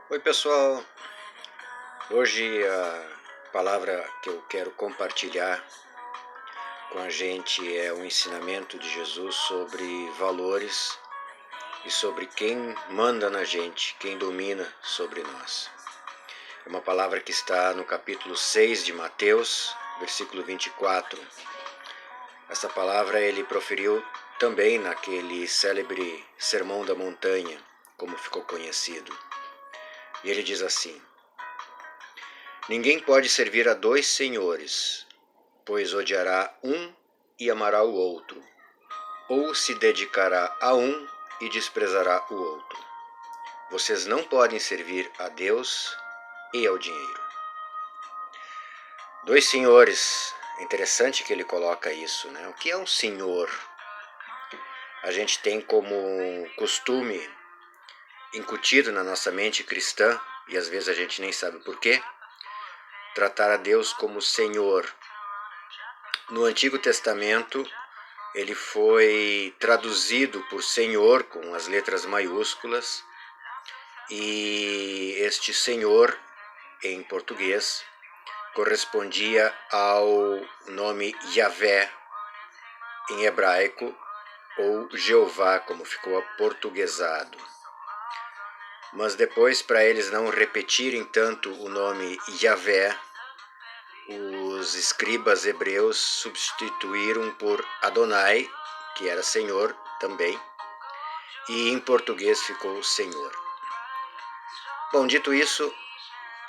Oi pessoal, hoje a palavra que eu quero compartilhar com a gente é o ensinamento de Jesus sobre valores e sobre quem manda na gente, quem domina sobre nós. É uma palavra que está no capítulo 6 de Mateus, versículo 24. Essa palavra ele proferiu também naquele célebre Sermão da Montanha, como ficou conhecido. E ele diz assim: Ninguém pode servir a dois senhores, pois odiará um e amará o outro, ou se dedicará a um e desprezará o outro. Vocês não podem servir a Deus e ao dinheiro. Dois senhores, é interessante que ele coloca isso, né? O que é um senhor? A gente tem como costume incutido na nossa mente cristã, e às vezes a gente nem sabe por quê, tratar a Deus como Senhor. No Antigo Testamento, ele foi traduzido por Senhor com as letras maiúsculas, e este Senhor, em português, correspondia ao nome Yahvé em hebraico, ou Jeová, como ficou aportuguesado. Mas depois, para eles não repetirem tanto o nome Yahvé, os escribas hebreus substituíram por Adonai, que era Senhor também, e em português ficou Senhor. Bom, dito isso,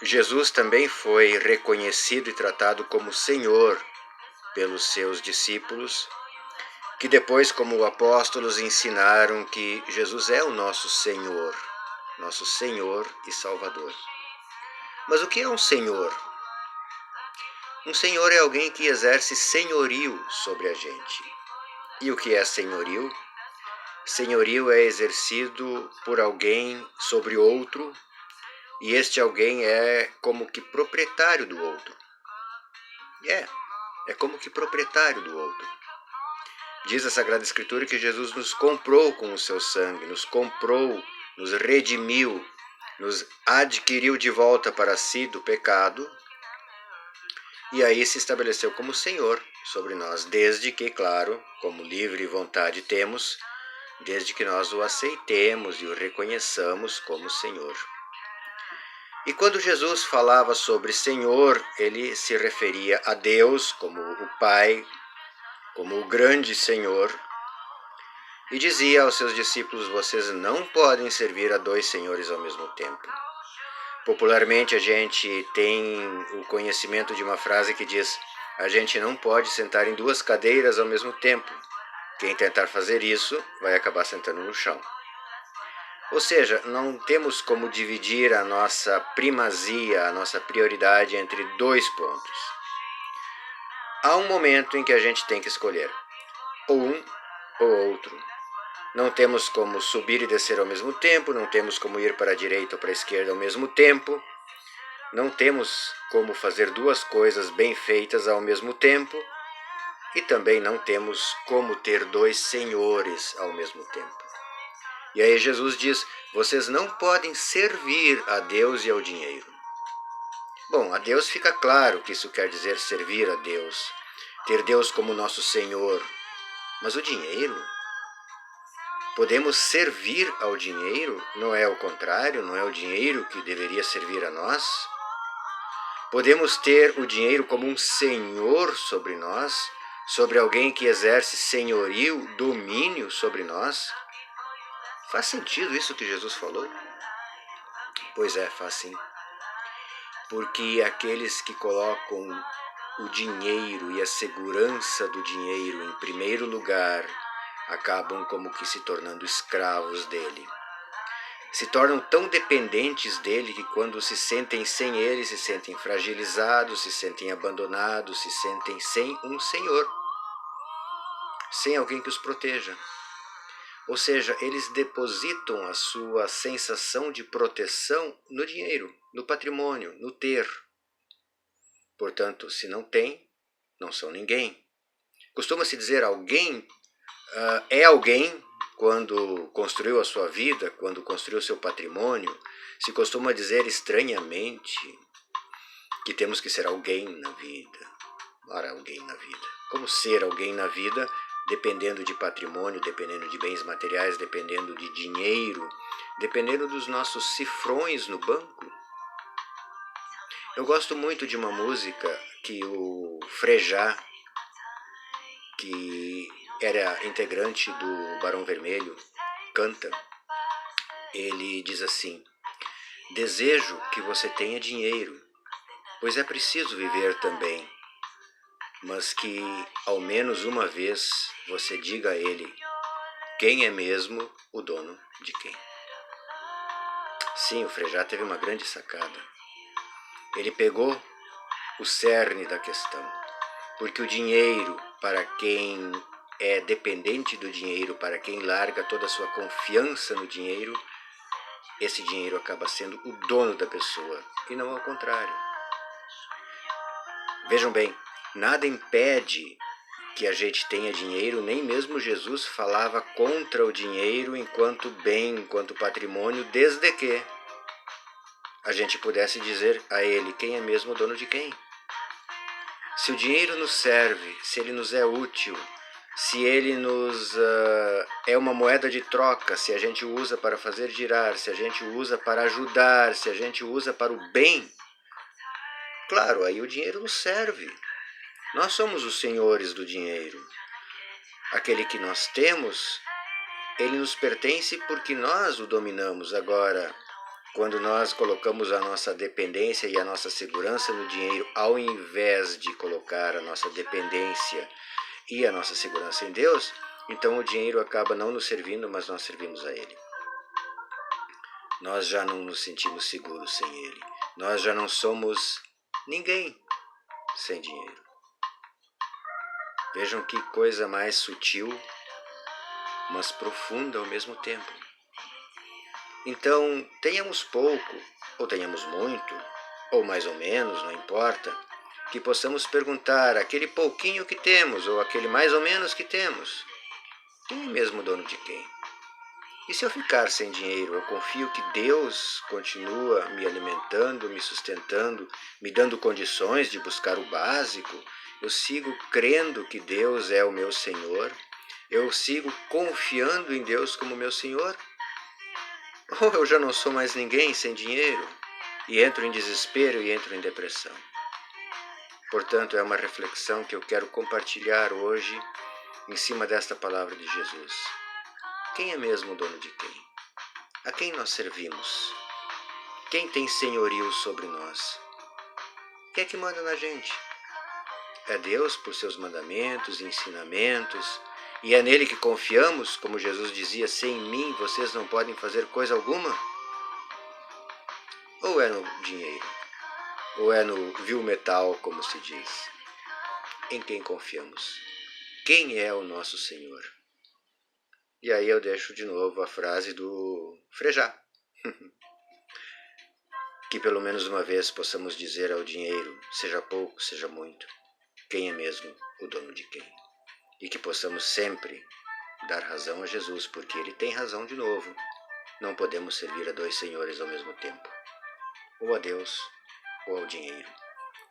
Jesus também foi reconhecido e tratado como Senhor pelos seus discípulos, que depois, como apóstolos, ensinaram que Jesus é o nosso Senhor e Salvador. Mas o que é um Senhor? Um senhor é alguém que exerce senhorio sobre a gente. E o que é senhorio? Senhorio é exercido por alguém sobre outro, e este alguém é como que proprietário do outro. É como que proprietário do outro. Diz a Sagrada Escritura que Jesus nos comprou com o seu sangue, nos comprou, nos redimiu, nos adquiriu de volta para si do pecado, e aí se estabeleceu como Senhor sobre nós, desde que, claro, como livre vontade temos, desde que nós o aceitemos e o reconheçamos como Senhor. E quando Jesus falava sobre Senhor, ele se referia a Deus como o Pai, como o grande Senhor, e dizia aos seus discípulos: vocês não podem servir a dois senhores ao mesmo tempo. Popularmente a gente tem o conhecimento de uma frase que diz: a gente não pode sentar em duas cadeiras ao mesmo tempo. Quem tentar fazer isso vai acabar sentando no chão. Ou seja, não temos como dividir a nossa primazia, a nossa prioridade entre dois pontos. Há um momento em que a gente tem que escolher ou um ou outro. Não temos como subir e descer ao mesmo tempo, não temos como ir para a direita ou para a esquerda ao mesmo tempo, não temos como fazer duas coisas bem feitas ao mesmo tempo, e também não temos como ter dois senhores ao mesmo tempo. E aí Jesus diz: vocês não podem servir a Deus e ao dinheiro. Bom, a Deus fica claro que isso quer dizer servir a Deus, ter Deus como nosso Senhor. Mas o dinheiro? Podemos servir ao dinheiro? Não é o contrário? Não é o dinheiro que deveria servir a nós? Podemos ter o dinheiro como um senhor sobre nós, sobre alguém que exerce senhorio, domínio sobre nós? Faz sentido isso que Jesus falou? Pois é, faz sim. Porque aqueles que colocam o dinheiro e a segurança do dinheiro em primeiro lugar acabam como que se tornando escravos dele. Se tornam tão dependentes dele que quando se sentem sem ele, se sentem fragilizados, se sentem abandonados, se sentem sem um senhor, sem alguém que os proteja. Ou seja, eles depositam a sua sensação de proteção no dinheiro, no patrimônio, no ter. Portanto, se não tem, não são ninguém. Costuma-se dizer alguém é alguém quando construiu a sua vida, quando construiu seu patrimônio, se costuma dizer estranhamente que temos que ser alguém na vida. Ora, alguém na vida. Como ser alguém na vida, dependendo de patrimônio, dependendo de bens materiais, dependendo de dinheiro, dependendo dos nossos cifrões no banco? Eu gosto muito de uma música que o Frejá, que era integrante do Barão Vermelho, canta. Ele diz assim: desejo que você tenha dinheiro, pois é preciso viver também, mas que ao menos uma vez você diga a ele quem é mesmo o dono de quem. Sim, o Frejá teve uma grande sacada. Ele pegou o cerne da questão, porque o dinheiro, para quem é dependente do dinheiro, para quem larga toda a sua confiança no dinheiro, esse dinheiro acaba sendo o dono da pessoa, e não ao contrário. Vejam bem, nada impede que a gente tenha dinheiro, nem mesmo Jesus falava contra o dinheiro enquanto bem, enquanto patrimônio, desde que a gente pudesse dizer a ele quem é mesmo o dono de quem. Se o dinheiro nos serve, se ele nos é útil, se ele nos é uma moeda de troca, se a gente o usa para fazer girar, se a gente o usa para ajudar, se a gente o usa para o bem, claro, aí o dinheiro nos serve. Nós somos os senhores do dinheiro. Aquele que nós temos, ele nos pertence porque nós o dominamos. Agora, quando nós colocamos a nossa dependência e a nossa segurança no dinheiro, ao invés de colocar a nossa dependência e a nossa segurança em Deus, então o dinheiro acaba não nos servindo, mas nós servimos a Ele. Nós já não nos sentimos seguros sem Ele. Nós já não somos ninguém sem dinheiro. Vejam que coisa mais sutil, mas profunda ao mesmo tempo. Então, tenhamos pouco, ou tenhamos muito, ou mais ou menos, não importa, que possamos perguntar aquele pouquinho que temos, ou aquele mais ou menos que temos, quem é mesmo dono de quem? E se eu ficar sem dinheiro, eu confio que Deus continua me alimentando, me sustentando, me dando condições de buscar o básico. Eu sigo crendo que Deus é o meu Senhor. Eu sigo confiando em Deus como meu Senhor. Ou eu já não sou mais ninguém sem dinheiro e entro em desespero e entro em depressão. Portanto, é uma reflexão que eu quero compartilhar hoje em cima desta palavra de Jesus. Quem é mesmo o dono de quem? A quem nós servimos? Quem tem senhorio sobre nós? Quem é que manda na gente? É Deus por seus mandamentos e ensinamentos, e é nele que confiamos, como Jesus dizia, sem mim vocês não podem fazer coisa alguma? Ou é no dinheiro? Ou é no vil metal, como se diz? Em quem confiamos? Quem é o nosso Senhor? E aí eu deixo de novo a frase do Frejá. Que pelo menos uma vez possamos dizer ao dinheiro, seja pouco, seja muito, quem é mesmo o dono de quem. E que possamos sempre dar razão a Jesus, porque ele tem razão de novo. Não podemos servir a dois senhores ao mesmo tempo. Ou a Deus, ou ao dinheiro.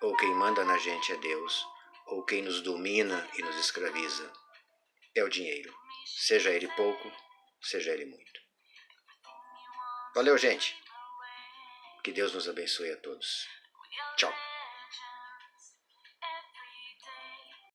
Ou quem manda na gente é Deus, ou quem nos domina e nos escraviza é o dinheiro. Seja ele pouco, seja ele muito. Valeu, gente. Que Deus nos abençoe a todos. Tchau.